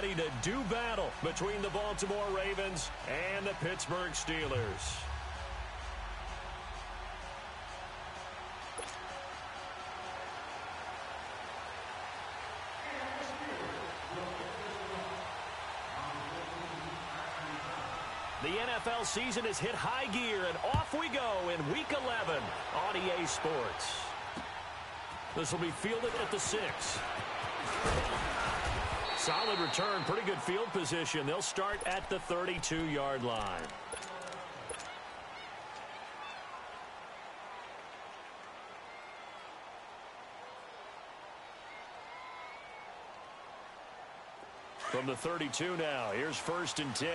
ready to do battle between the Baltimore Ravens and the Pittsburgh Steelers. The NFL season has hit high gear, and off we go in Week 11 on EA Sports. This will be fielded at the 6. Solid return, pretty good field position. They'll start at the 32-yard line. From the 32 now, here's 1st and 10.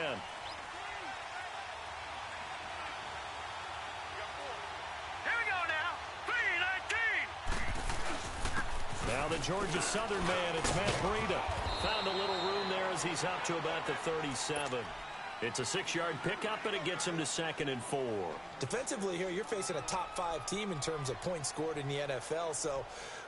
Now the Georgia Southern man, it's Matt Breida. Found a little room there as he's up to about the 37. It's a 6-yard pickup, and it gets him to 2nd and 4. Defensively here, you're facing a top-5 team in terms of points scored in the NFL. So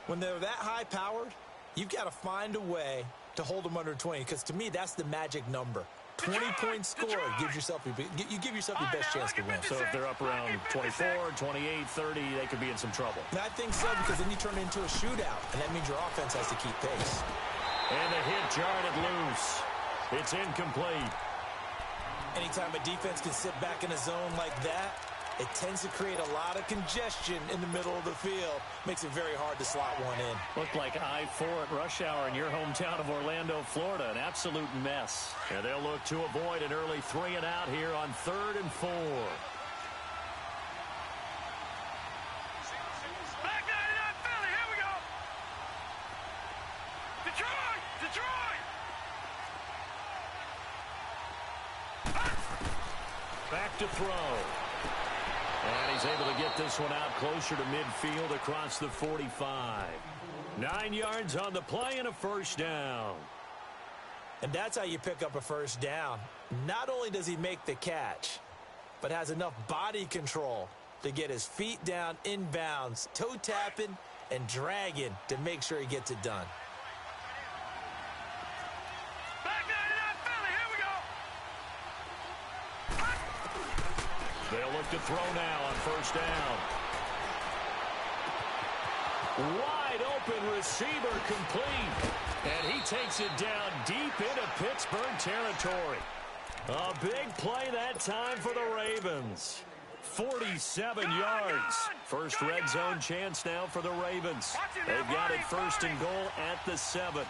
when they're that high-powered, you've got to find a way to hold them under 20, because to me, that's the magic number. 20 points scored, you give yourself your best chance to win. So if they're up around 24, 28, 30, they could be in some trouble. And I think so, because then you turn it into a shootout, and that means your offense has to keep pace. And the hit jarred it loose. It's incomplete. Anytime a defense can sit back in a zone like that, it tends to create a lot of congestion in the middle of the field. Makes it very hard to slot one in. Looked like I-4 at rush hour in your hometown of Orlando, Florida. An absolute mess. And they'll look to avoid an early 3 and out here on 3rd and 4. Back 99 Philly, here we go. Detroit! Back to throw. And he's able to get this one out closer to midfield across the 45. 9 yards on the play and a 1st down. And that's how you pick up a 1st down. Not only does he make the catch, but has enough body control to get his feet down inbounds, toe tapping and dragging to make sure he gets it done. They'll look to throw now on 1st down. Wide open receiver complete. And he takes it down deep into Pittsburgh territory. A big play that time for the Ravens. 47 yards. First red zone chance now for the Ravens. They've got it 1st and goal at the 7.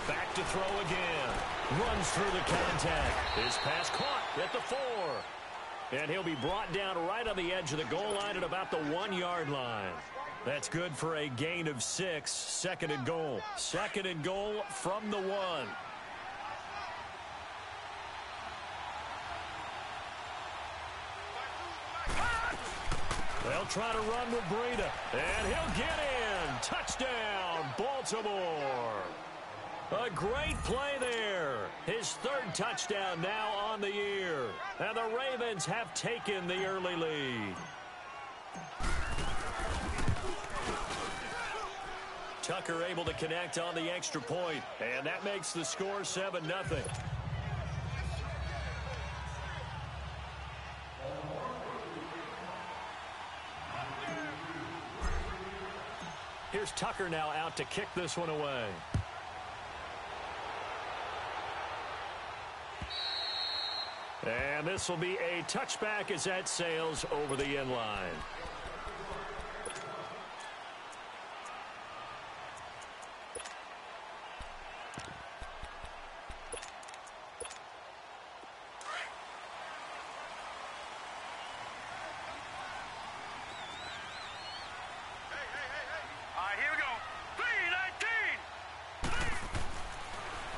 Back to throw again. Runs through the contact. His pass caught at the 4. And he'll be brought down right on the edge of the goal line at about the 1-yard line. That's good for a gain of 6. 2nd and goal. 2nd and goal from the 1. They'll try to run with Breida. And he'll get in. Touchdown, Baltimore. A great play there. His 3rd touchdown now on the year. And the Ravens have taken the early lead. Tucker able to connect on the extra point. And that makes the score 7-0. Here's Tucker now out to kick this one away. And this will be a touchback as that sails over the end line.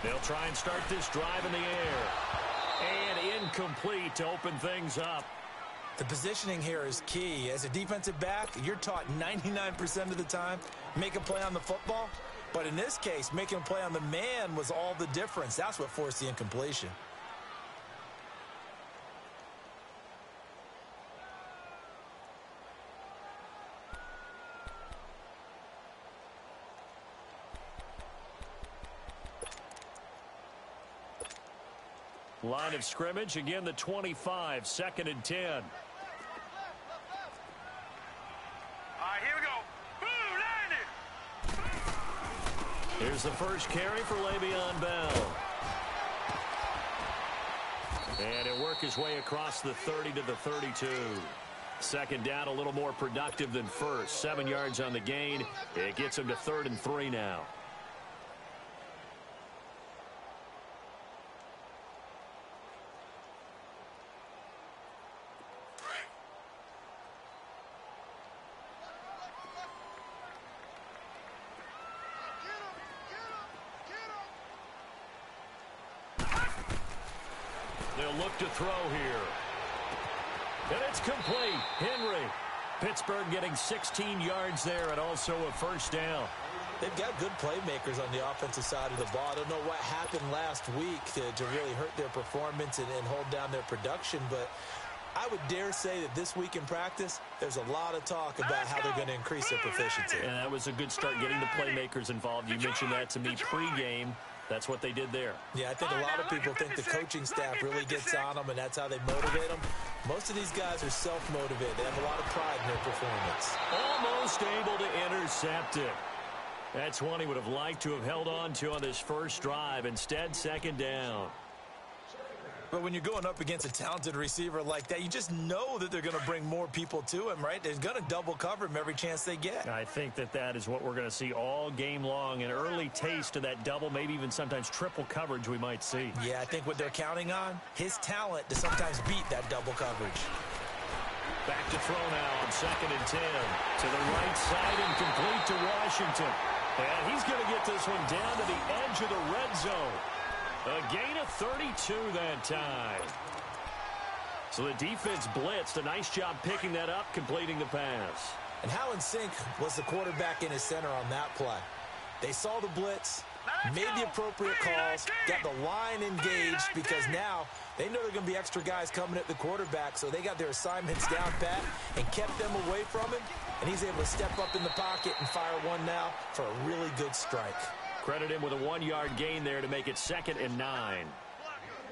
They'll try and start this drive in the air. And incomplete to open things up. The positioning here is key. As a defensive back, you're taught 99% of the time, make a play on the football. But in this case, making a play on the man was all the difference. That's what forced the incompletion. Line of scrimmage, again the 25, 2nd and 10. All right, here we go. Boom, landed. Here's the first carry for Le'Veon Bell. And he'll work his way across the 30 to the 32. 2nd down, a little more productive than first. 7 yards on the gain. It gets him to 3rd and 3 now. They'll look to throw here. And it's complete. Henry. Pittsburgh getting 16 yards there and also a first down. They've got good playmakers on the offensive side of the ball. I don't know what happened last week to really hurt their performance and hold down their production, but I would dare say that this week in practice, there's a lot of talk about how they're going to increase their proficiency. And that was a good start getting the playmakers involved. You mentioned that to me pregame. That's what they did there. Yeah, I think a lot of people think the coaching staff really gets on them, and that's how they motivate them. Most of these guys are self-motivated. They have a lot of pride in their performance. Almost able to intercept it. That's one he would have liked to have held on to on this first drive. Instead, 2nd down. But when you're going up against a talented receiver like that, you just know that they're going to bring more people to him, right? They're going to double cover him every chance they get. I think that is what we're going to see all game long. An early taste of that double, maybe even sometimes triple coverage we might see. Yeah, I think what they're counting on, his talent to sometimes beat that double coverage. Back to throw now on 2nd and 10. To the right side and complete to Washington. And he's going to get this one down to the edge of the red zone. A gain of 32 that time. So the defense blitzed. A nice job picking that up, completing the pass. And how in sync was the quarterback in his center on that play? They saw the blitz, made the appropriate calls, got the line engaged because now they know there are going to be extra guys coming at the quarterback, so they got their assignments down pat and kept them away from him, and he's able to step up in the pocket and fire one now for a really good strike. Credit him with a 1-yard gain there to make it 2nd and 9.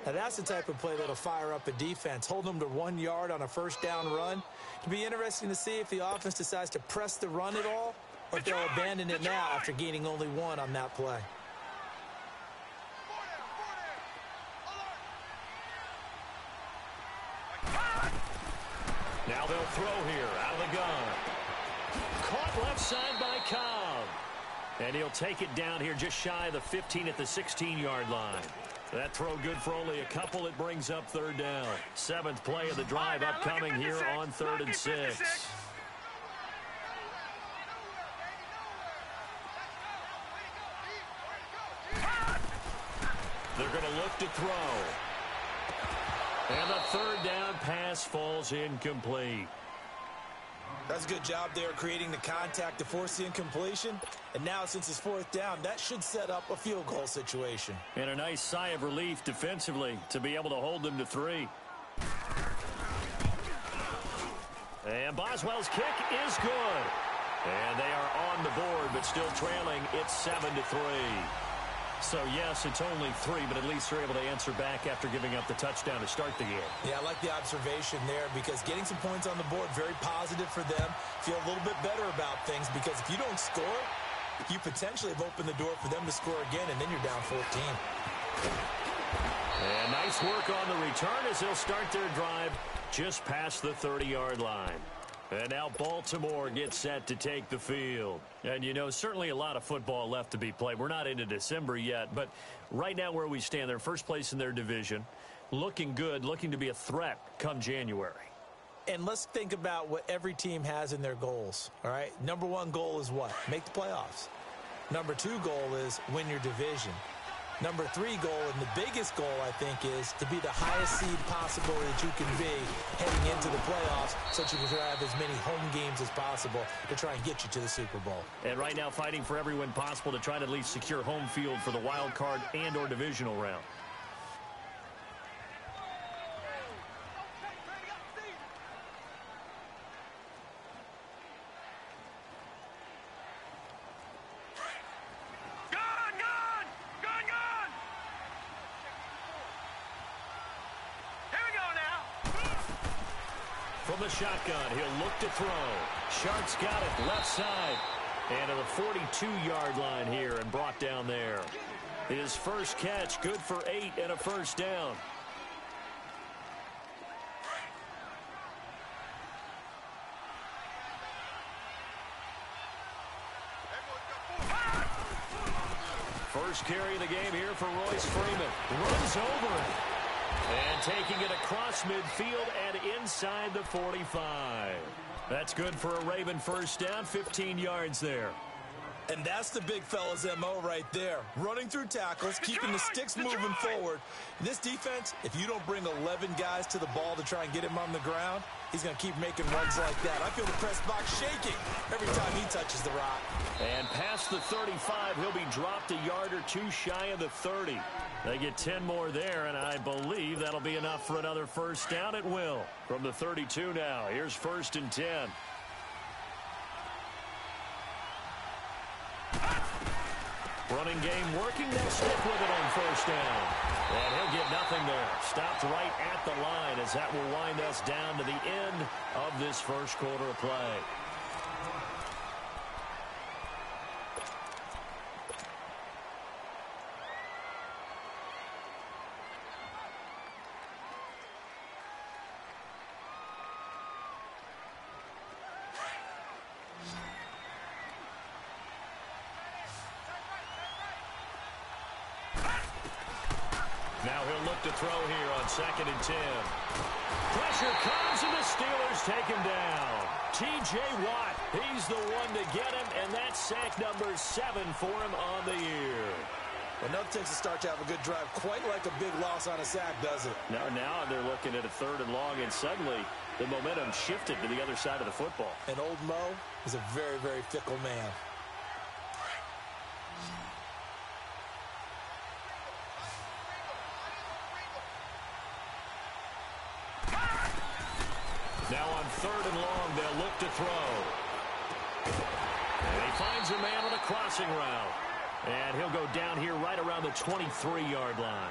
Now that's the type of play that'll fire up a defense. Hold them to 1 yard on a first down run. It'll be interesting to see if the offense decides to press the run at all or if they'll abandon it now after gaining only 1 on that play. Now they'll throw here out of the gun. Caught left side by Cobb. And he'll take it down here just shy of the 15 at the 16-yard line. That throw good for only a couple. It brings up 3rd down. 7th play of the drive upcoming here on 3rd and 6. They're going to look to throw. And the 3rd down pass falls incomplete. That's a good job there creating the contact to force the incompletion. And now since it's 4th down, that should set up a field goal situation. And a nice sigh of relief defensively to be able to hold them to 3. And Boswell's kick is good. And they are on the board, but still trailing. It's 7-3. So, yes, it's only 3, but at least they're able to answer back after giving up the touchdown to start the game. Yeah, I like the observation there because getting some points on the board, very positive for them. Feel a little bit better about things because if you don't score, you potentially have opened the door for them to score again, and then you're down 14. And nice work on the return as they'll start their drive just past the 30-yard line. And now Baltimore gets set to take the field. And, you know, certainly a lot of football left to be played. We're not into December yet, but right now where we stand, they're first place in their division, looking good, looking to be a threat come January. And let's think about what every team has in their goals, all right? Number 1 goal is what? Make the playoffs. Number 2 goal is win your division. Number 3 goal, and the biggest goal, I think, is to be the highest seed possible that you can be heading into the playoffs so that you can have as many home games as possible to try and get you to the Super Bowl. And right now fighting for every win possible to try to at least secure home field for the wild card and or divisional round. the shotgun. He'll look to throw. Sharp's got it left side. And to the 42-yard line here and brought down there. His first catch, good for 8 and a first down. First carry of the game here for Royce Freeman. Runs over it. And taking it across midfield and inside the 45. That's good for a Raven first down, 15 yards there. And that's the big fella's MO right there. Running through tackles, keeping the sticks moving forward. This defense, if you don't bring 11 guys to the ball to try and get him on the ground, he's going to keep making runs like that. I feel the press box shaking every time he touches the rock. And past the 35, he'll be dropped a yard or two shy of the 30. They get 10 more there, and I believe that'll be enough for another first down. It will. From the 32 now, here's 1st and 10. Running game working. They'll stick with it on first down. And he'll get nothing there. Stopped right at the line as that will wind us down to the end of this first quarter of play. Now he'll look to throw here on 2nd and 10. Pressure comes, and the Steelers take him down. T.J. Watt, he's the one to get him, and that's sack number 7 for him on the year. Well, nothing takes a start to have a good drive, quite like a big loss on a sack, does it? Now they're looking at a 3rd and long, and suddenly the momentum shifted to the other side of the football. And old Mo is a very, very fickle man. Now on 3rd and long, they'll look to throw. And he finds a man on a crossing route. And he'll go down here right around the 23-yard line.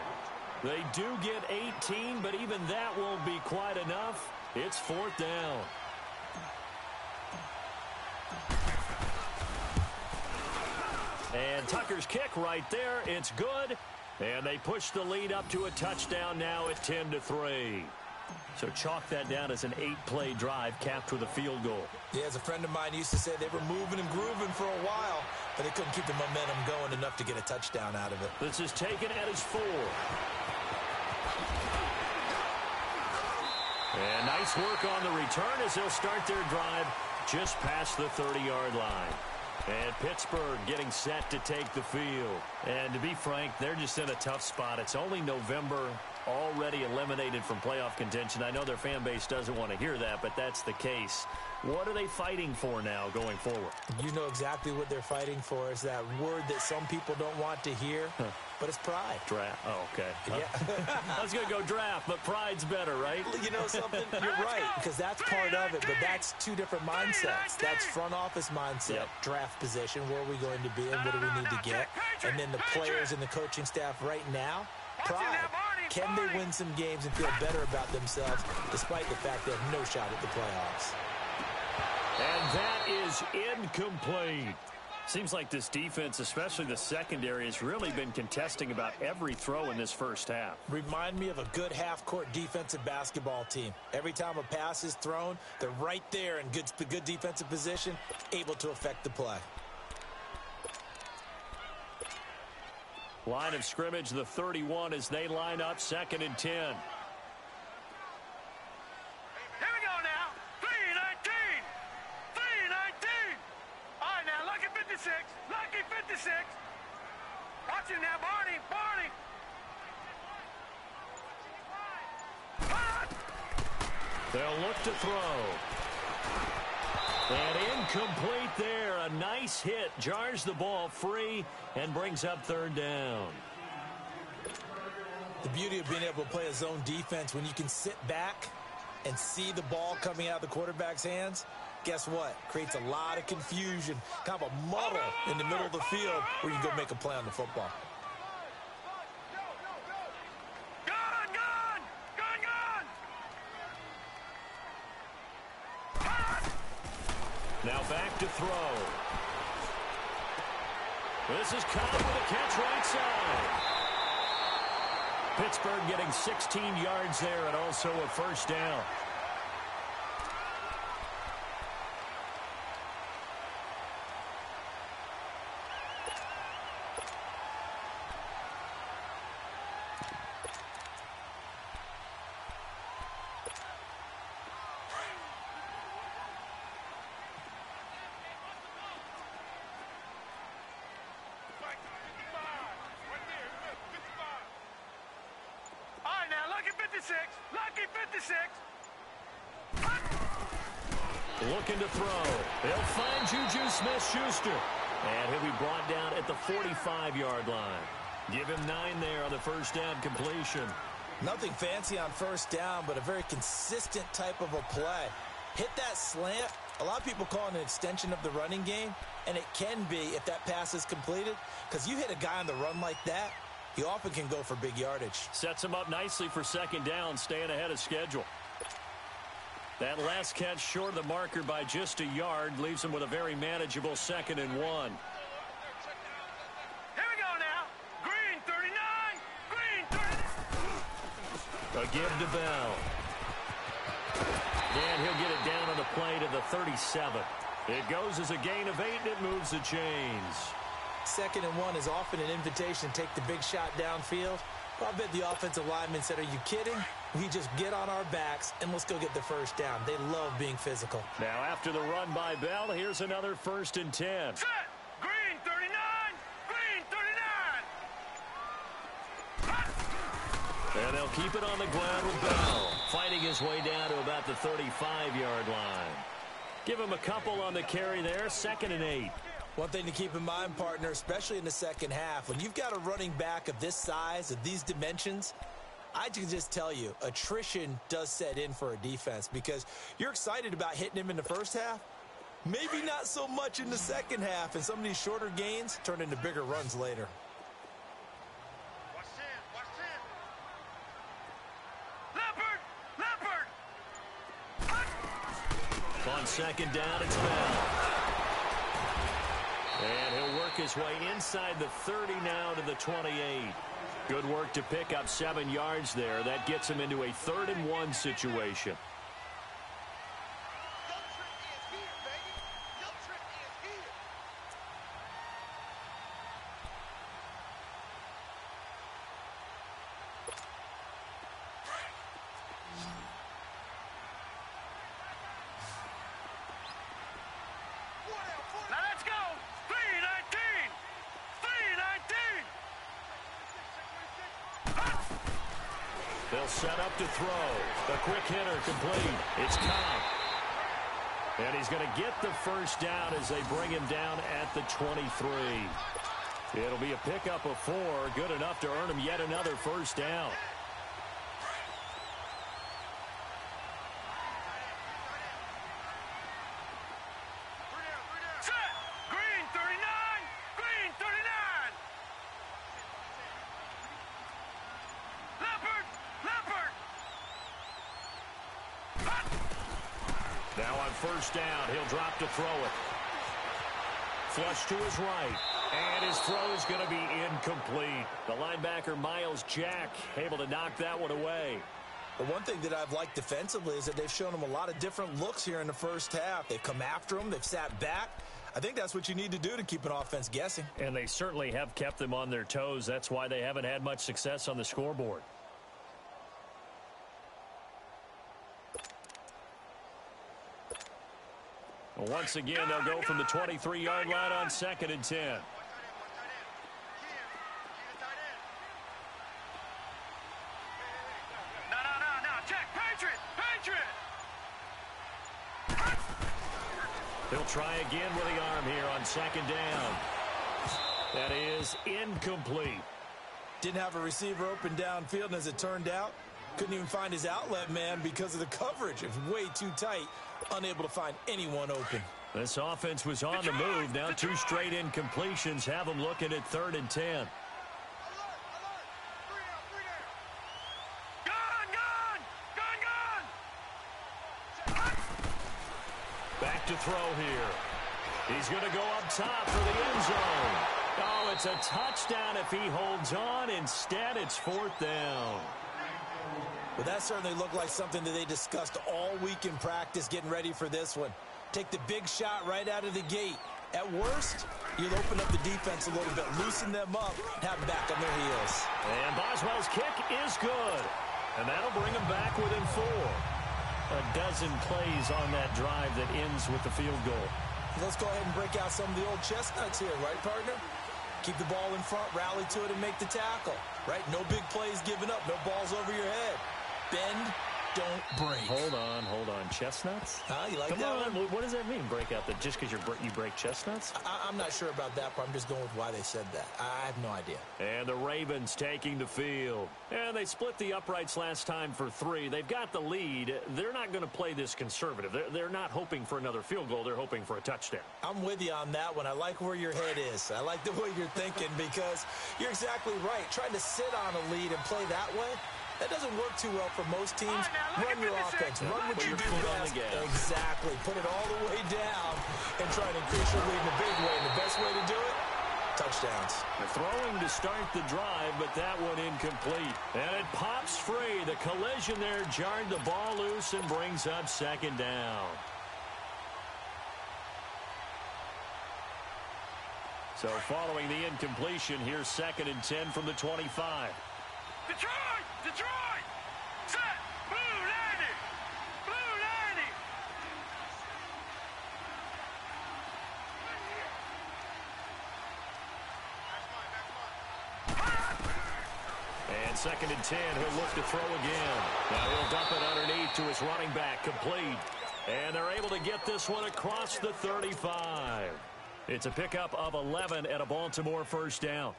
They do get 18, but even that won't be quite enough. It's 4th down. And Tucker's kick right there. It's good. And they push the lead up to a touchdown now at 10-3. So chalk that down as an 8-play drive capped with a field goal. Yeah, as a friend of mine used to say, they were moving and grooving for a while, but they couldn't keep the momentum going enough to get a touchdown out of it. This is taken at his 4. And nice work on the return as they'll start their drive just past the 30-yard line. And Pittsburgh getting set to take the field. And to be frank, they're just in a tough spot. It's only November, already eliminated from playoff contention. I know their fan base doesn't want to hear that, but that's the case. What are they fighting for now going forward? You know exactly what they're fighting for. Is that word that some people don't want to hear, but it's pride. Draft. Oh, okay. Yeah. I was going to go draft, but pride's better, right? You know something? You're right, because that's part of it, but that's two different mindsets. That's front office mindset, draft position, where are we going to be and what do we need to get? And then the players and the coaching staff right now, pride. Can they win some games and feel better about themselves despite the fact they have no shot at the playoffs? And that is incomplete. Seems like this defense, especially the secondary, has really been contesting about every throw in this first half. Remind me of a good half-court defensive basketball team. Every time a pass is thrown, they're right there in good defensive position, able to affect the play. Line of scrimmage, the 31 as they line up 2nd and 10. Here we go now. 3-19. 3-19. All right, now, lucky 56. Lucky 56. Watch it now, Barney. Barney. They'll look to throw. And incomplete there. A nice hit. Jars the ball free and brings up 3rd down. The beauty of being able to play a zone defense, when you can sit back and see the ball coming out of the quarterback's hands, guess what? Creates a lot of confusion, kind of a muddle in the middle of the field where you can go make a play on the football. Now back to throw. This is Cobb with a catch right side. Pittsburgh getting 16 yards there and also a first down. Lucky 56. Looking to throw. They'll find Juju Smith-Schuster. And he'll be brought down at the 45-yard line. Give him 9 there on the first down completion. Nothing fancy on first down, but a very consistent type of a play. Hit that slant. A lot of people call it an extension of the running game, and it can be if that pass is completed, because you hit a guy on the run like that, you often can go for big yardage. Sets him up nicely for second down, staying ahead of schedule. That last catch short of the marker by just a yard leaves him with a very manageable 2nd and 1. Here we go now. Green 39. Green 39. A give to Bell. And he'll get it down on the play to the 37. It goes as a gain of 8, and it moves the chains. 2nd and 1 is often an invitation to take the big shot downfield. Well, I bet the offensive lineman said, are you kidding? We just get on our backs and let's go get the first down. They love being physical. Now after the run by Bell, here's another 1st and 10. Set. Green 39. Green 39. And they'll keep it on the ground with Bell, fighting his way down to about the 35-yard line. Give him a couple on the carry there, 2nd and 8. One thing to keep in mind, partner, especially in the second half, when you've got a running back of this size, of these dimensions, I can just tell you, attrition does set in for a defense because you're excited about hitting him in the first half. Maybe not so much in the second half, and some of these shorter gains turn into bigger runs later. Watch in. Watch in. Leopard. Leopard. On second down, it's Bell. And he'll work his way inside the 30 now to the 28. Good work to pick up 7 yards there. That gets him into a 3rd and 1 situation. Now let's go. 319. 319. They'll set up to throw. The quick hitter complete. It's Cobb. And he's going to get the first down as they bring him down at the 23. It'll be a pickup of 4. Good enough to earn him yet another first down. Now on first down, he'll drop to throw it. Flush to his right. And his throw is going to be incomplete. The linebacker, Miles Jack, able to knock that one away. But one thing that I've liked defensively is that they've shown him a lot of different looks here in the first half. They've come after him. They've sat back. I think that's what you need to do to keep an offense guessing. And they certainly have kept them on their toes. That's why they haven't had much success on the scoreboard. Once again, they'll go from the 23-yard line on 2nd and 10. No. Check. Patriot. He'll try again with the arm here on 2nd down. That is incomplete. Didn't have a receiver open downfield, and as it turned out, couldn't even find his outlet man because of the coverage. It was way too tight, unable to find anyone open. This offense was on the move. Now 2 straight incompletions have them looking at 3rd and 10. Gun. Back look to throw here. He's going to go up top for the end zone. Oh, it's a touchdown if he holds on. Instead, it's 4th down. Well, that certainly looked like something that they discussed all week in practice getting ready for this one. Take the big shot right out of the gate. At worst, you'll open up the defense a little bit, loosen them up, and have them back on their heels. And Boswell's kick is good. And that'll bring them back within 4. A dozen plays on that drive that ends with the field goal. Let's go ahead and break out some of the old chestnuts here, right, partner? Keep the ball in front, rally to it, and make the tackle, right? No big plays given up, no balls over your head. Bend, don't break. Hold on. Chestnuts? You like Come that on. one? What does that mean, break out? That just because you break chestnuts? I'm not sure about that, but I'm just going with why they said that. I have no idea. And the Ravens taking the field. And they split the uprights last time for 3. They've got the lead. They're not going to play this conservative. They're not hoping for another field goal. They're hoping for a touchdown. I'm with you on that one. I like where your head is. I like the way you're thinking because you're exactly right. Trying to sit on a lead and play that way, that doesn't work too well for most teams. Run your offense. Run what you do best. Exactly. Put it all the way down and try to increase your lead in a big way. And the best way to do it, touchdowns. They're throwing to start the drive, but that one incomplete. And it pops free. The collision there jarred the ball loose and brings up 2nd down. So following the incompletion, here's 2nd and 10 from the 25. Detroit! Set! Blue 90! Blue 90! And 2nd and 10, he'll look to throw again. Now he'll dump it underneath to his running back, complete. And they're able to get this one across the 35. It's a pickup of 11 and a Baltimore 1st down.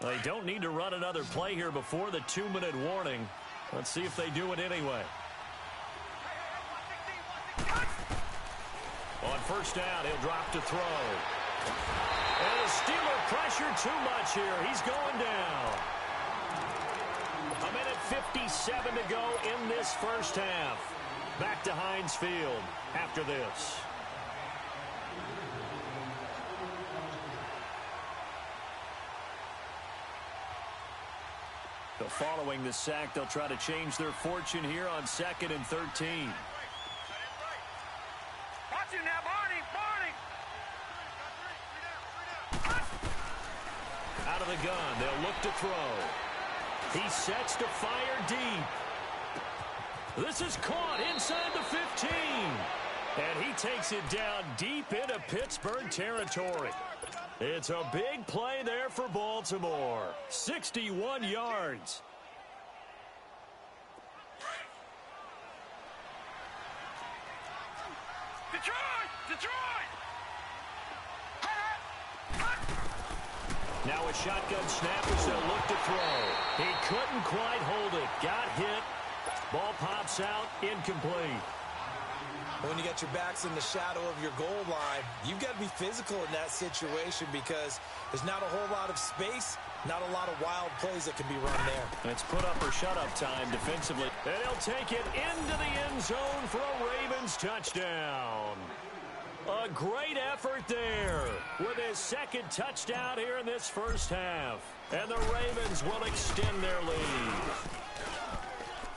They don't need to run another play here before the 2-minute warning. Let's see if they do it anyway. On 1st down, he'll drop to throw. And the Steeler pressure too much here. He's going down. 1:57 to go in this 1st half. Back to Heinz Field after this. So following the sack, they'll try to change their fortune here on 2nd and 13. Watch it now, Barney! Out of the gun, they'll look to throw. He sets to fire deep. This is caught inside the 15. And he takes it down deep into Pittsburgh territory. It's a big play there for Baltimore. 61 yards. Detroit! Now a shotgun snap as they'll look to throw. He couldn't quite hold it. Got hit. Ball pops out. Incomplete. When you got your backs in the shadow of your goal line, you've got to be physical in that situation because there's not a whole lot of space, not a lot of wild plays that can be run there. It's put up or shut up time defensively. And he'll take it into the end zone for a Ravens touchdown. A great effort there with his 2nd touchdown here in this 1st half. And the Ravens will extend their lead.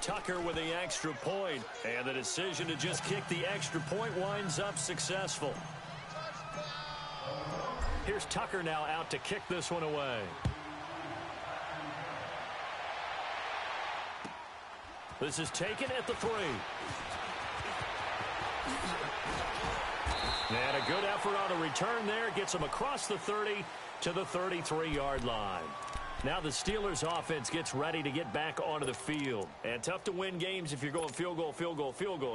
Tucker with the extra point, and the decision to just kick the extra point winds up successful. Here's Tucker now out to kick this one away. This is taken at the 3. And a good effort on a return there. Gets him across the 30 to the 33-yard line. Now the Steelers offense gets ready to get back onto the field. And tough to win games if you're going field goal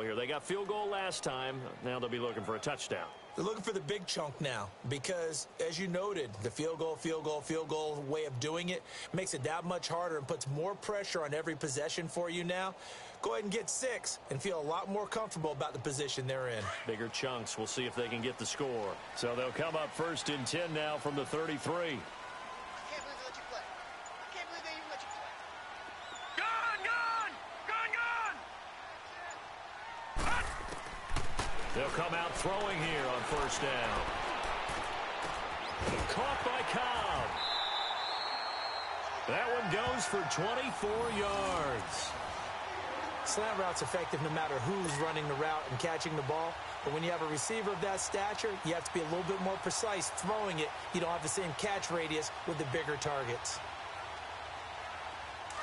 here. They got field goal last time. Now they'll be looking for a touchdown. They're looking for the big chunk now because, as you noted, the field goal way of doing it makes it that much harder and puts more pressure on every possession for you now. Go ahead and get 6 and feel a lot more comfortable about the position they're in. Bigger chunks. We'll see if they can get the score. So they'll come up 1st and 10 now from the 33. They'll come out throwing here on first down. Caught by Cobb. That one goes for 24 yards. Slant route's effective no matter who's running the route and catching the ball. But when you have a receiver of that stature, you have to be a little bit more precise throwing it. You don't have the same catch radius with the bigger targets.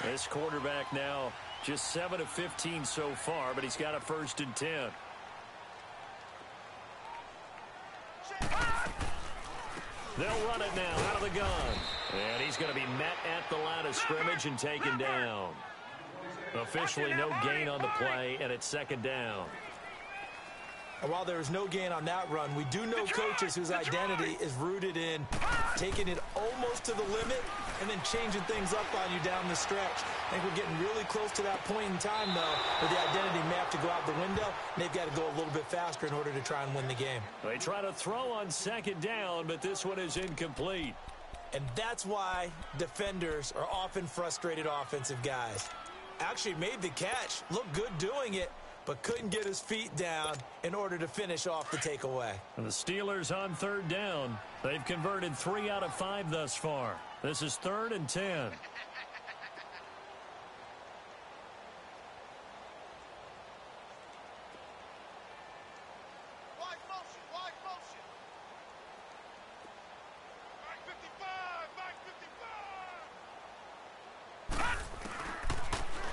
This quarterback now just 7 of 15 so far, but he's got a 1st and 10. They'll run it now out of the gun. And he's going to be met at the line of scrimmage and taken down. Officially no gain on the play, and it's 2nd down. And while there is no gain on that run, we do know coaches whose identity is rooted in taking it almost to the limit and then changing things up on you down the stretch. I think we're getting really close to that point in time, though, where the identity may have to go out the window, and they've got to go a little bit faster in order to try and win the game. They try to throw on 2nd down, but this one is incomplete. And that's why defenders are often frustrated offensive guys. Actually made the catch, looked good doing it, but couldn't get his feet down in order to finish off the takeaway. And the Steelers on 3rd down. They've converted 3 out of 5 thus far. This is 3rd and 10.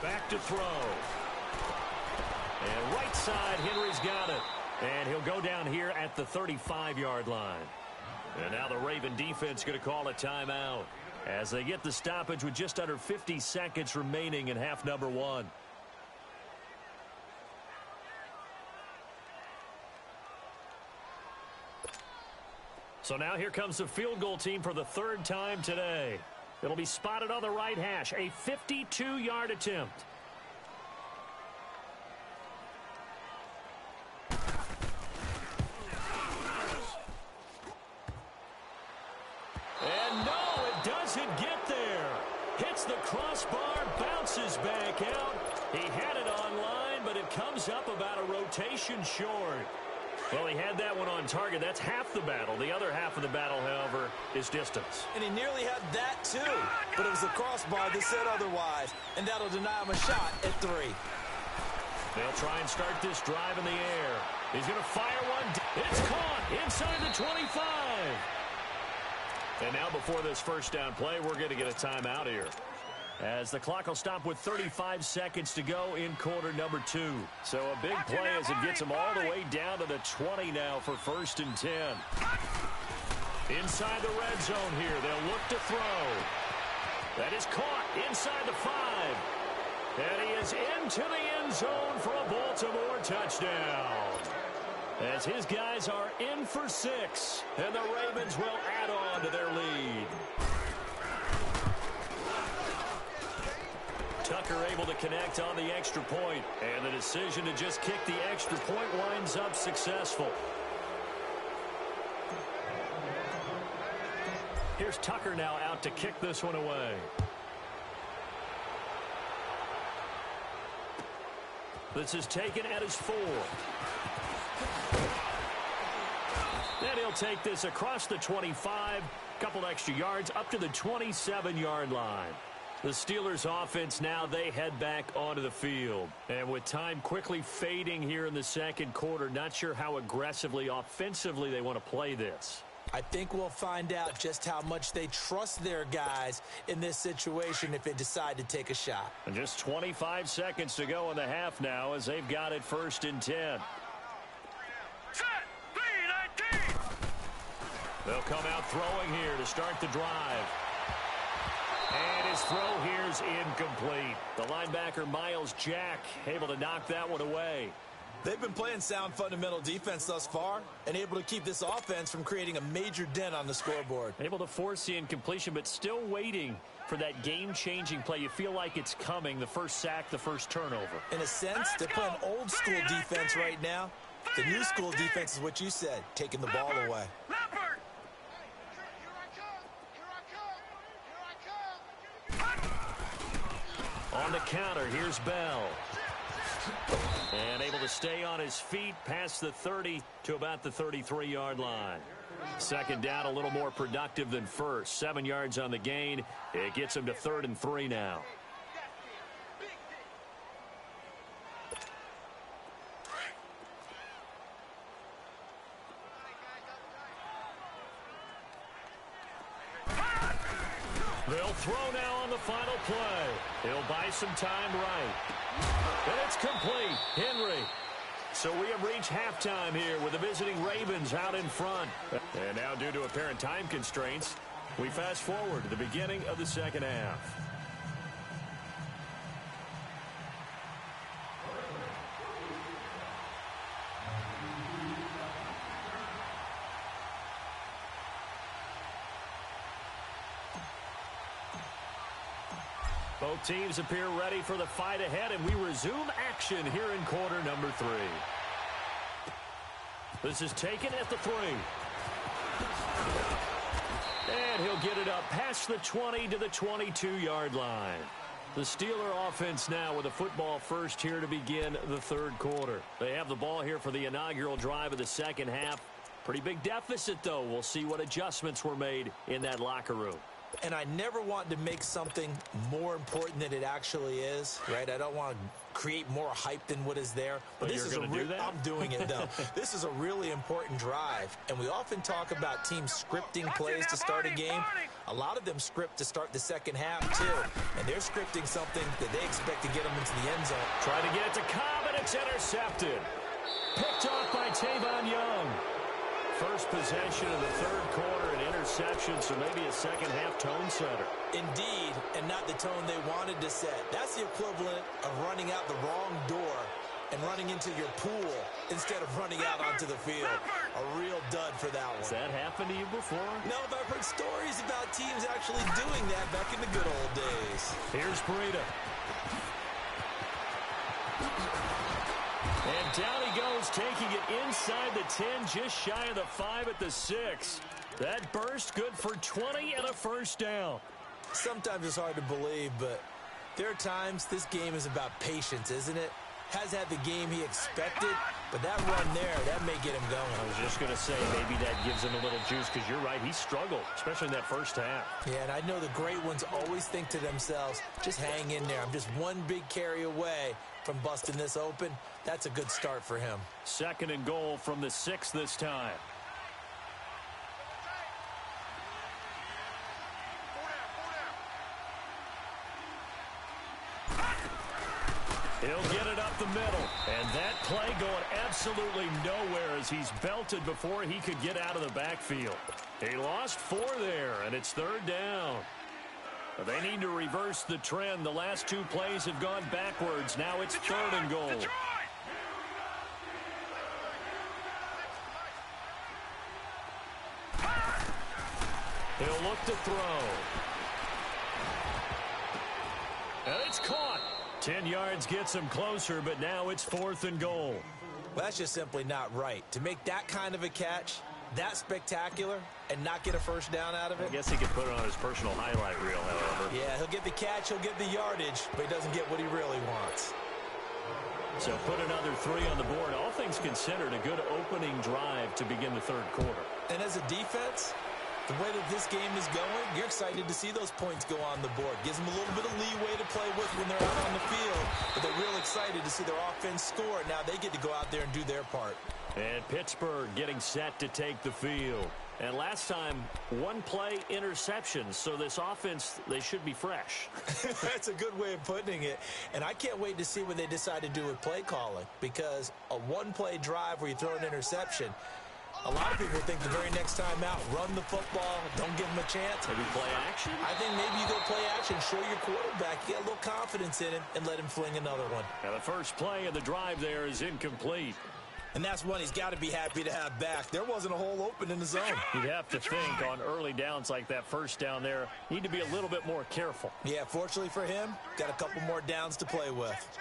Back to throw. And right side, Henry's got it. And he'll go down here at the 35-yard line. And now the Raven defense going to call a timeout as they get the stoppage with just under 50 seconds remaining in half number 1. So now here comes the field goal team for the 3rd time today. It'll be spotted on the right hash, a 52-yard attempt. And no, it doesn't get there. Hits the crossbar, bounces back out. He had it on line, but it comes up about a rotation short. Well, he had that one on target. That's half the battle. The other half of the battle, however, is distance. And he nearly had that, too. But it was the crossbar that said otherwise. And that'll deny him a shot at 3. They'll try and start this drive in the air. He's going to fire one. It's caught inside the 25. And now before this first down play, we're going to get a timeout here, as the clock will stop with 35 seconds to go in quarter number 2. So a big play as it gets them all the way down to the 20 now for 1st and 10. Inside the red zone here, they'll look to throw. That is caught inside the 5. And he is into the end zone for a Baltimore touchdown, as his guys are in for 6, and the Ravens will add on to their lead. Tucker able to connect on the extra point, and the decision to just kick the extra point winds up successful. Here's Tucker now out to kick this one away. This is taken at his 4. Then he'll take this across the 25, couple extra yards up to the 27-yard line. The Steelers offense now, they head back onto the field. And with time quickly fading here in the 2nd quarter, not sure how aggressively, offensively they want to play this. I think we'll find out just how much they trust their guys in this situation if they decide to take a shot. And just 25 seconds to go in the half now, as they've got it 1st and 10. Set, 3-19. They'll come out throwing here to start the drive. And his throw here's incomplete. The linebacker, Miles Jack, able to knock that one away. They've been playing sound fundamental defense thus far and able to keep this offense from creating a major dent on the scoreboard. Able to force the incompletion, but still waiting for that game-changing play. You feel like it's coming, the first sack, the first turnover. In a sense, they're playing old school defense right now. The new school defense is what you said, taking the ball away. On the counter, here's Bell. And able to stay on his feet past the 30 to about the 33-yard line. Second down, a little more productive than first. 7 yards on the gain. It gets him to 3rd and 3 now. They'll throw now on the final play. He'll buy some time right. And it's complete. Henry. So we have reached halftime here with the visiting Ravens out in front. And now due to apparent time constraints, we fast forward to the beginning of the second half. Both teams appear ready for the fight ahead, and we resume action here in quarter number 3. This is taken at the 3. And he'll get it up past the 20 to the 22-yard line. The Steeler offense now with a football first here to begin the third quarter. They have the ball here for the inaugural drive of the second half. Pretty big deficit, though. We'll see what adjustments were made in that locker room. And I never want to make something more important than it actually is, right? I don't want to create more hype than what is there. But this is a do that? I'm doing it, though. This is a really important drive. And we often talk about teams scripting plays to start a game. A lot of them script to start the second half, too. And they're scripting something that they expect to get them into the end zone. Try to get it to Cobb, and it's intercepted. Picked off by Tavon Young. First possession of the third quarter, an interception, so maybe a second-half tone setter. Indeed, and not the tone they wanted to set. That's the equivalent of running out the wrong door and running into your pool instead of running out onto the field. A real dud for that one. Has that happened to you before? No, but I've heard stories about teams actually doing that back in the good old days. Here's Breida. And down he goes, taking it inside the 10, just shy of the 5 at the 6. That burst good for 20 and a first down. Sometimes it's hard to believe, but there are times this game is about patience, isn't it? Has had the game he expected, but that run there, that may get him going. I was just going to say maybe that gives him a little juice because you're right, he struggled, especially in that first half. Yeah, and I know the great ones always think to themselves, just hang in there. I'm just one big carry away from busting this open. That's a good start for him. 2nd and goal from the 6 this time. He'll get it up the middle. And that play going absolutely nowhere as he's belted before he could get out of the backfield. He lost 4 there, and it's 3rd down. They need to reverse the trend. The last 2 plays have gone backwards. Now it's 3rd and goal. He'll look to throw. And it's caught. 10 yards gets him closer, but now it's 4th and goal. Well, that's just simply not right. To make that kind of a catch, that spectacular, and not get a first down out of it. I guess he could put it on his personal highlight reel, however. Yeah, he'll get the catch, he'll get the yardage, but he doesn't get what he really wants. So put another 3 on the board. All things considered, a good opening drive to begin the third quarter. And as a defense, the way that this game is going, you're excited to see those points go on the board. Gives them a little bit of leeway to play with when they're out on the field, but they're real excited to see their offense score. Now they get to go out there and do their part. And Pittsburgh getting set to take the field. And last time, 1 play interception. So this offense, they should be fresh. That's a good way of putting it. And I can't wait to see what they decide to do with play calling, because a 1-play drive where you throw an interception, a lot of people think the very next time out, run the football, don't give them a chance. Maybe play action? I think maybe you go play action, show your quarterback, get a little confidence in him, and let him fling another one. And the first play of the drive there is incomplete. And that's one he's got to be happy to have back. There wasn't a hole open in the zone. You'd have to think on early downs like that first down there, need to be a little bit more careful. Yeah, fortunately for him, got a couple more downs to play with.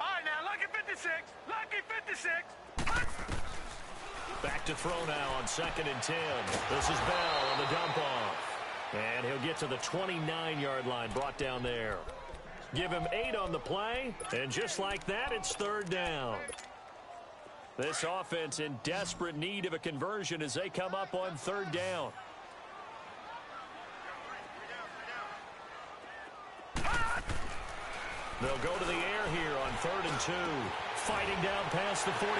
All right, now, lucky 56. Lucky 56. Back to throw now on 2nd and 10. This is Bell on the dump off. And he'll get to the 29-yard line, brought down there. Give him 8 on the play, and just like that, it's third down. This offense in desperate need of a conversion as they come up on third down. They'll go to the air here on 3rd and 2. Fighting down past the 45.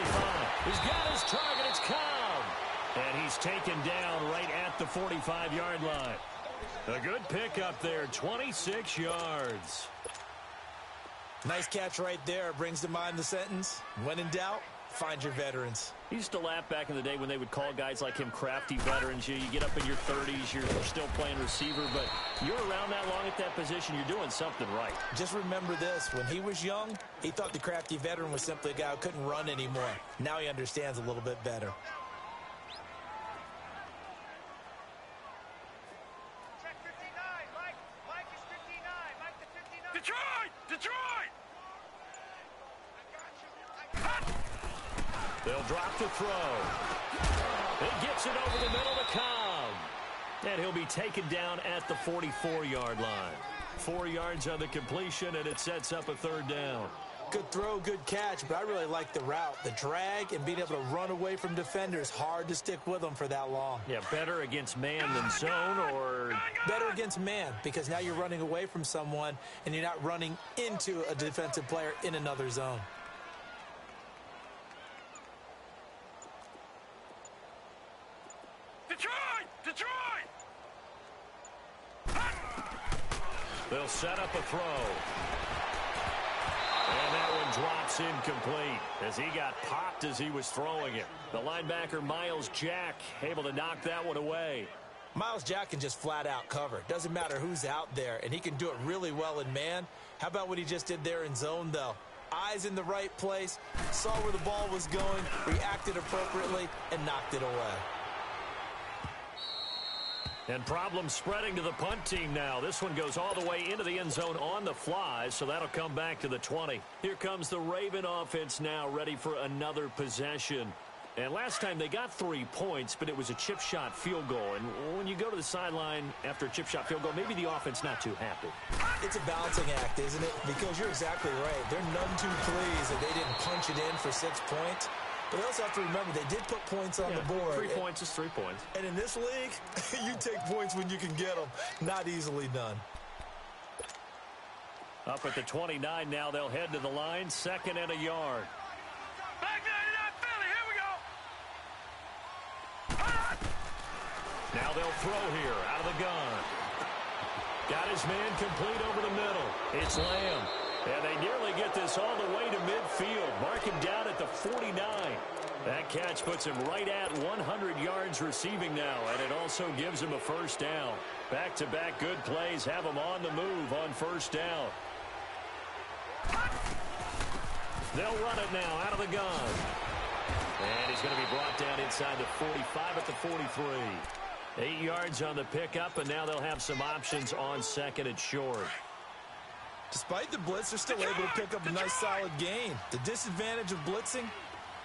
He's got his target. It's Cobb. And he's taken down right at the 45-yard line. A good pickup there, 26 yards. Nice catch right there. Brings to mind the sentence, when in doubt, find your veterans. I used to laugh back in the day when they would call guys like him crafty veterans. You get up in your 30s, you're still playing receiver, but you're around that long at that position, you're doing something right. Just remember this. When he was young, he thought the crafty veteran was simply a guy who couldn't run anymore. Now he understands a little bit better. Check 59. Mike is 59. Mike the 59. Detroit! Detroit! I got you. They'll drop the throw. He gets it over the middle to Cobb. And he'll be taken down at the 44-yard line. 4 yards on the completion, and it sets up a third down. Good throw, good catch, but I really like the route. The drag and being able to run away from defenders, hard to stick with them for that long. Yeah, better against man than zone, or better against man, because now you're running away from someone and you're not running into a defensive player in another zone. Detroit! Detroit! they'll set up a throw. And that one drops incomplete as he got popped as he was throwing it. The linebacker, Miles Jack, able to knock that one away. Miles Jack can just flat out cover. Doesn't matter who's out there, and he can do it really well in man. How about what he just did there in zone, though? Eyes in the right place, saw where the ball was going, reacted appropriately, and knocked it away. And problems spreading to the punt team now. This one goes all the way into the end zone on the fly, so that'll come back to the 20. Here comes the Raven offense now, ready for another possession. And last time they got 3 points, but it was a chip shot field goal. And when you go to the sideline after a chip shot field goal, maybe the offense not too happy. It's a balancing act, isn't it? Because you're exactly right. They're none too pleased that they didn't punch it in for 6 points. But they also have to remember they did put points on the board. 3 points is 3 points. And in this league, you take points when you can get them. Not easily done. Up at the 29 now, they'll head to the line, 2nd and a yard. Back 99 Philly, here we go. Now they'll throw here out of the gun. Got his man complete over the middle. It's Lamb. And they nearly get this all the way to midfield. Mark him down at the 49. That catch puts him right at 100 yards receiving now, and it also gives him a first down. Back-to-back good plays have him on the move on first down. They'll run it now out of the gun. And he's going to be brought down inside the 45 at the 43. 8 yards on the pickup, and now they'll have some options on 2nd and short. Despite the blitz, they're still able to pick up a nice solid gain. The disadvantage of blitzing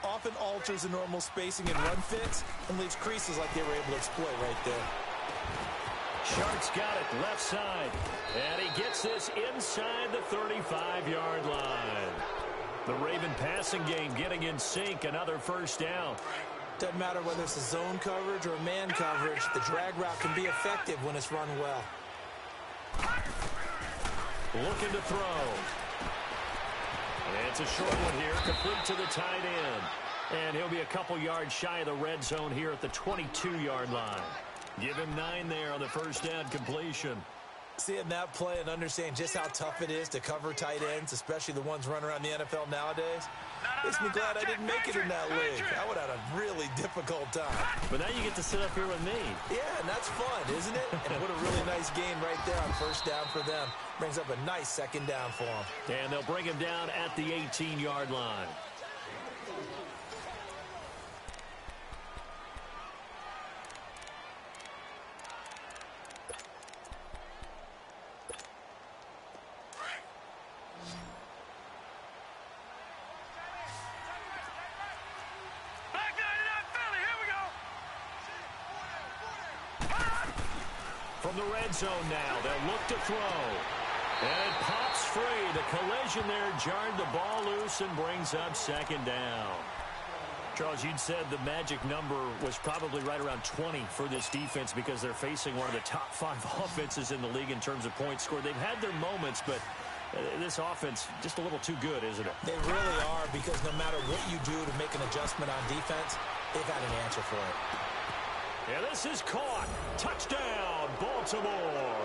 often alters the normal spacing and run fits and leaves creases like they were able to exploit right there. Sharks got it left side. And he gets this inside the 35-yard line. The Raven passing game getting in sync. Another first down. Doesn't matter whether it's a zone coverage or a man coverage. The drag route can be effective when it's run well. Looking to throw. And it's a short one here, complete to the tight end. And he'll be a couple yards shy of the red zone here at the 22-yard line. Give him 9 there on the first down completion. Seeing that play and understanding just how tough it is to cover tight ends, especially the ones running around the NFL nowadays, makes me glad I didn't make it in that league. I would have had a really difficult time. But now you get to sit up here with me. Yeah, and that's fun, isn't it? And what a really nice gain right there on first down for them. Brings up a nice 2nd down for them. And they'll bring him down at the 18-yard line. From the red zone now, they'll look to throw. And it pops free. The collision there jarred the ball loose and brings up second down. Charles, you'd said the magic number was probably right around 20 for this defense because they're facing one of the top 5 offenses in the league in terms of points scored. They've had their moments, but this offense just a little too good, isn't it? They really are, because no matter what you do to make an adjustment on defense, they've had an answer for it. And this is caught. Touchdown, Baltimore.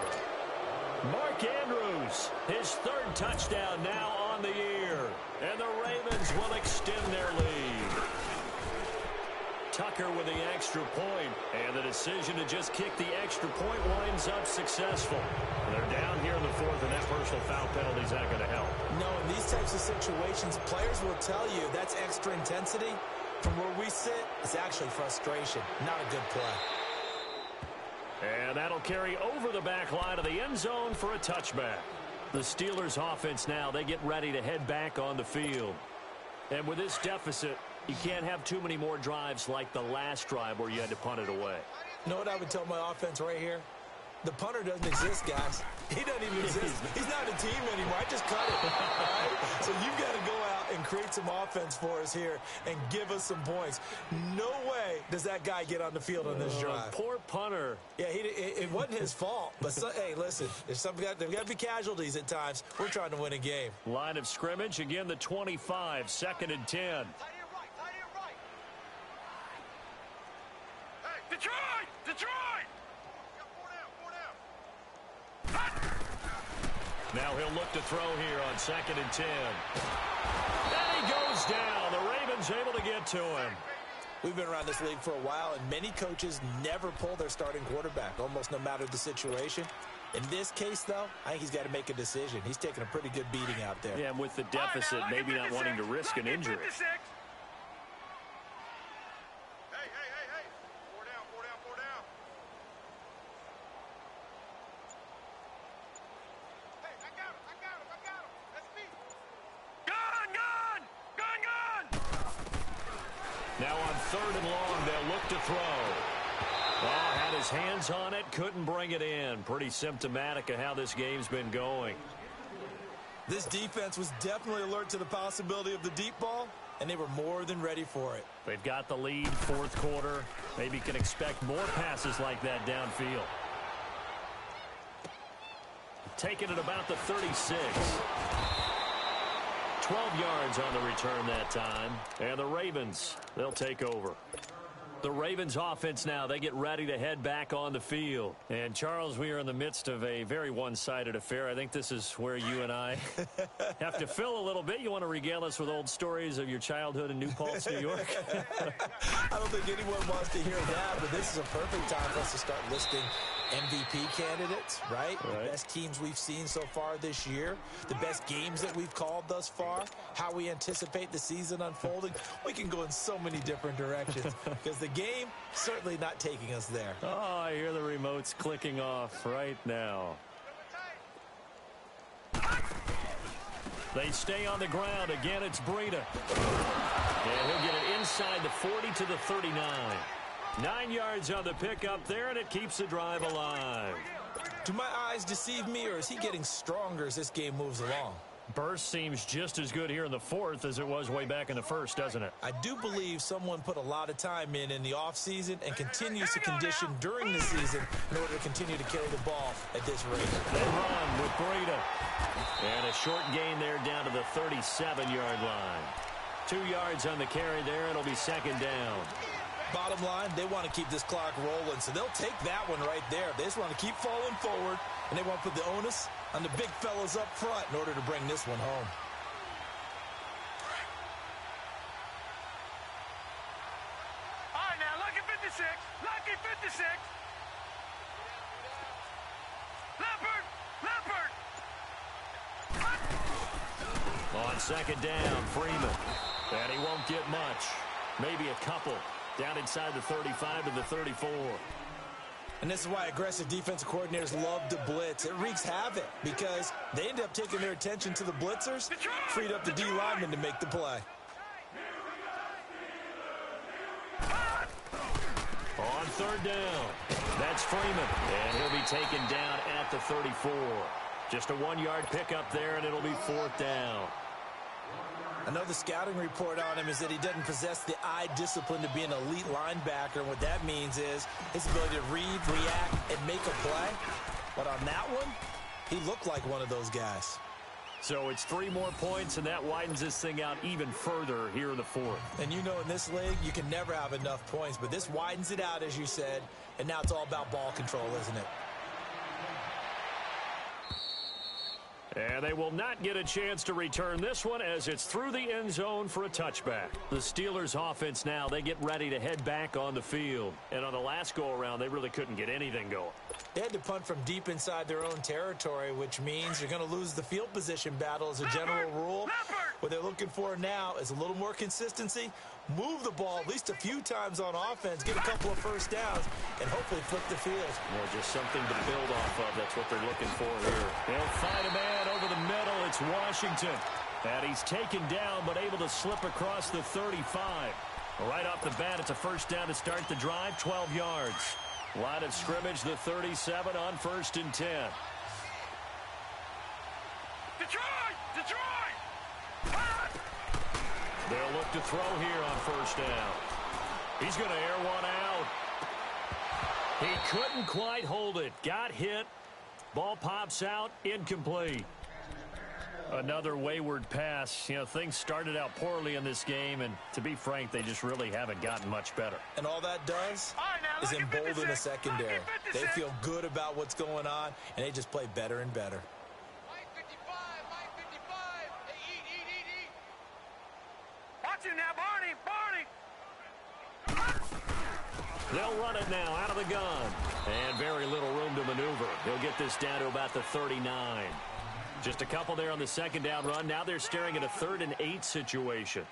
Mark Andrews, his 3rd touchdown now on the year. And the Ravens will extend their lead. Tucker with the extra point, and the decision to just kick the extra point winds up successful. They're down here in the 4th, and that personal foul penalty is not going to help. No, in these types of situations, players will tell you that's extra intensity. From where we sit, it's actually frustration, not a good play. And that'll carry over the back line of the end zone for a touchback. The Steelers' offense now, they get ready to head back on the field. And with this deficit, you can't have too many more drives like the last drive where you had to punt it away. You know what I would tell my offense right here? The punter doesn't exist, guys. He doesn't even exist. He's not a team anymore. I just cut it. All right? So you've got to go out and create some offense for us here and give us some points. No way does that guy get on the field on this drive. Poor punter. Yeah, it wasn't his fault. But, hey, listen, there's got to be casualties at times. We're trying to win a game. Line of scrimmage, again, the 25, 2nd and 10. Detroit! Detroit! Now he'll look to throw here on 2nd and 10. And he goes down. The Ravens able to get to him. We've been around this league for a while, and many coaches never pull their starting quarterback, almost no matter the situation. In this case, though, I think he's got to make a decision. He's taking a pretty good beating out there. Yeah, and with the deficit, maybe not wanting to risk an injury. Now on 3rd and long, they'll look to throw. Had his hands on it, couldn't bring it in. Pretty symptomatic of how this game's been going. This defense was definitely alert to the possibility of the deep ball, and they were more than ready for it. They've got the lead, 4th quarter. Maybe can expect more passes like that downfield. Taking it about the 36. 12 yards on the return that time. And the Ravens, they'll take over. The Ravens offense now, they get ready to head back on the field. And, Charles, we are in the midst of a very one-sided affair. I think this is where you and I have to fill a little bit. You want to regale us with old stories of your childhood in New Paltz, New York? I don't think anyone wants to hear that, but this is a perfect time for us to start listing MVP candidates, right? The best teams we've seen so far this year, the best games that we've called thus far, how we anticipate the season unfolding. We can go in so many different directions because the game certainly not taking us there. Oh, I hear the remotes clicking off right now. They stay on the ground. Again, it's Breida. And he'll get it inside the 40 to the 39. 9 yards on the pickup there, and it keeps the drive alive. Do my eyes deceive me, or is he getting stronger as this game moves along? Burst seems just as good here in the 4th as it was way back in the 1st, doesn't it? I do believe someone put a lot of time in the offseason and continues to condition during the season in order to continue to carry the ball at this rate. They run with Breida. And a short gain there down to the 37-yard line. 2 yards on the carry there. It'll be 2nd down. Bottom line, they want to keep this clock rolling, so they'll take that one right there. They just want to keep falling forward, and they want to put the onus on the big fellas up front in order to bring this one home. All right, now, lucky 56. Lucky 56. Leopard. On 2nd down, Freeman. And he won't get much. Maybe a couple. Down inside the 35 to the 34. And this is why aggressive defensive coordinators love to blitz. It wreaks havoc because they end up taking their attention to the blitzers, freed up the D lineman to make the play. On 3rd down, that's Freeman. And he'll be taken down at the 34. Just a 1-yard pickup there, and it'll be 4th down. I know the scouting report on him is that he doesn't possess the eye discipline to be an elite linebacker. And what that means is his ability to read, react, and make a play. But on that one, he looked like one of those guys. So it's 3 more points, and that widens this thing out even further here in the 4th. And you know in this league, you can never have enough points. But this widens it out, as you said. And now it's all about ball control, isn't it? And they will not get a chance to return this one as it's through the end zone for a touchback. The Steelers offense now, they get ready to head back on the field. And on the last go-around, they really couldn't get anything going. They had to punt from deep inside their own territory, which means you're going to lose the field position battle as a general rule. What they're looking for now is a little more consistency, move the ball at least a few times on offense, get a couple of first downs, and hopefully flip the field. Well, just something to build off of. That's what they're looking for here. They'll find a man over the middle. It's Washington. And he's taken down but able to slip across the 35. Right off the bat, it's a first down to start the drive, 12 yards. Line of scrimmage, the 37 on 1st and 10. Detroit! Detroit! They'll look to throw here on 1st down. He's going to air one out. He couldn't quite hold it. Got hit. Ball pops out. Incomplete. Another wayward pass. You know, things started out poorly in this game, and to be frank, they just really haven't gotten much better. And all that does is embolden the secondary. They feel good about what's going on, and they just play better and better. Line 55, line 55. Hey, eat. Watch him now, Barney. They'll run it now out of the gun. And very little room to maneuver. He'll get this down to about the 39. Just a couple there on the second down run. Now they're staring at a 3rd and 8 situation.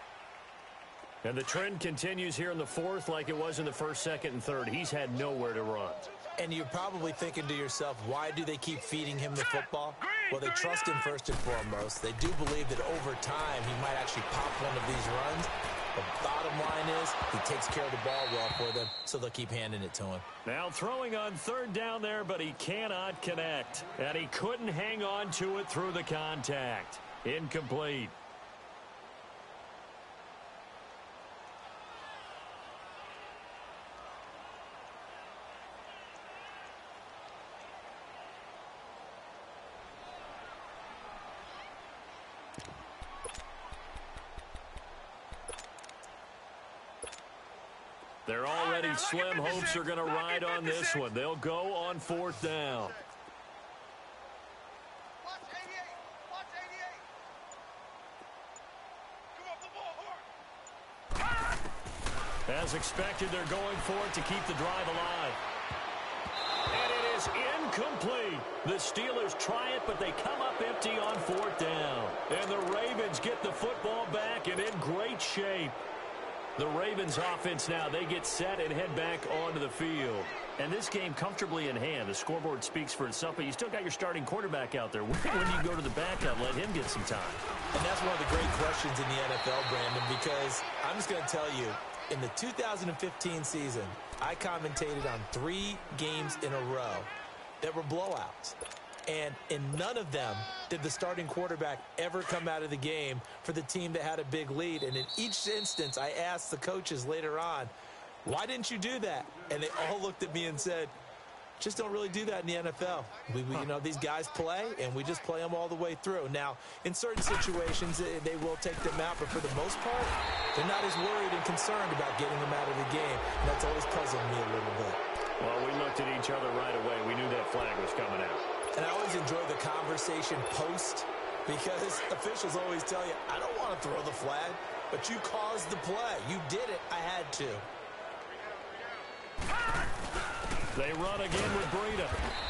And the trend continues here in the 4th like it was in the 1st, 2nd, and 3rd. He's had nowhere to run. And you're probably thinking to yourself, why do they keep feeding him the football? Well, they trust him first and foremost. They do believe that over time he might actually pop one of these runs. The bottom line is he takes care of the ball well for them, so they'll keep handing it to him. Now throwing on 3rd down there, but he cannot connect. And he couldn't hang on to it through the contact. Incomplete. They're already slim. Hopes are going to ride on this one. They'll go on 4th down. Watch 88. Watch 88. Come off the ball, As expected, they're going for it to keep the drive alive. And it is incomplete. The Steelers try it, but they come up empty on 4th down. And the Ravens get the football back and in great shape. The Ravens offense now, they get set and head back onto the field. And this game comfortably in hand. The scoreboard speaks for itself, but you still got your starting quarterback out there. When do you go to the backup, let him get some time? And that's one of the great questions in the NFL, Brandon, because I'm just going to tell you, in the 2015 season, I commentated on 3 games in a row that were blowouts. And in none of them did the starting quarterback ever come out of the game for the team that had a big lead. And in each instance, I asked the coaches later on, why didn't you do that? And they all looked at me and said, just don't really do that in the NFL. You know, these guys play, and we just play them all the way through. Now, in certain situations, they will take them out, but for the most part, they're not as worried and concerned about getting them out of the game. And that's always puzzled me a little bit. Well, we looked at each other right away. We knew that flag was coming out. And I always enjoy the conversation post because officials always tell you, I don't want to throw the flag, but you caused the play. You did it. I had to. They run again with Breida.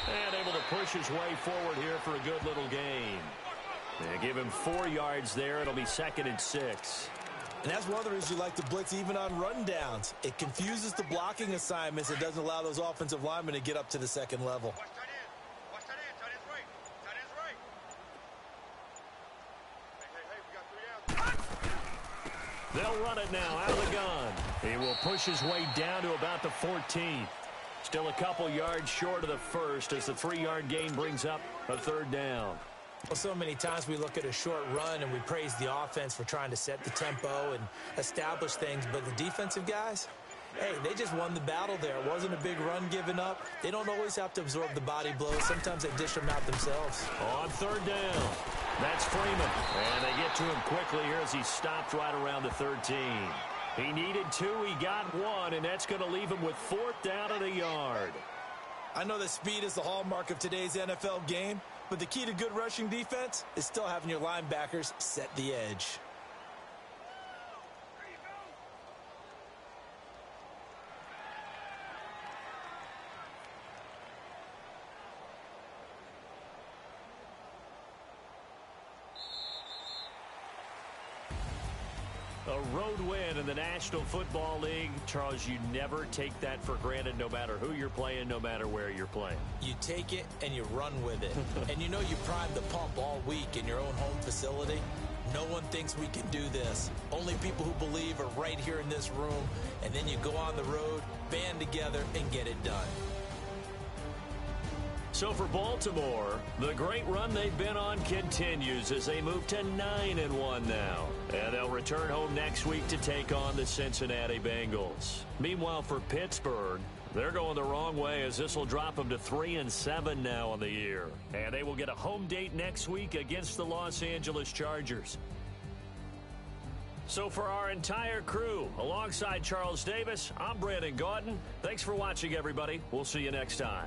And able to push his way forward here for a good little gain. They give him 4 yards there. It'll be 2nd and 6. And that's one of the reasons you like to blitz even on rundowns. It confuses the blocking assignments. It doesn't allow those offensive linemen to get up to the second level. Watch that in. Tight end's right. Tight end's right. Hey, we got 3 downs. They'll run it now out of the gun. He will push his way down to about the 14. Still a couple yards short of the first as the 3-yard gain brings up a 3rd down. Well, so many times we look at a short run and we praise the offense for trying to set the tempo and establish things, but the defensive guys, hey, they just won the battle there. It wasn't a big run given up. They don't always have to absorb the body blows. Sometimes they dish them out themselves. On 3rd down, that's Freeman. And they get to him quickly here as he stopped right around the 13. He needed 2, he got 1, and that's going to leave him with 4th down and a yard. I know that speed is the hallmark of today's NFL game, but the key to good rushing defense is still having your linebackers set the edge. A road win in the National Football League. Charles, you never take that for granted no matter who you're playing, no matter where you're playing. You take it and you run with it. And you know you primed the pump all week in your own home facility. No one thinks we can do this. Only people who believe are right here in this room. And then you go on the road, band together, and get it done. So for Baltimore, the great run they've been on continues as they move to 9-1 now. And they'll return home next week to take on the Cincinnati Bengals. Meanwhile, for Pittsburgh, they're going the wrong way as this will drop them to 3-7 now on the year. And they will get a home date next week against the Los Angeles Chargers. So for our entire crew, alongside Charles Davis, I'm Brandon Gaudin. Thanks for watching, everybody. We'll see you next time.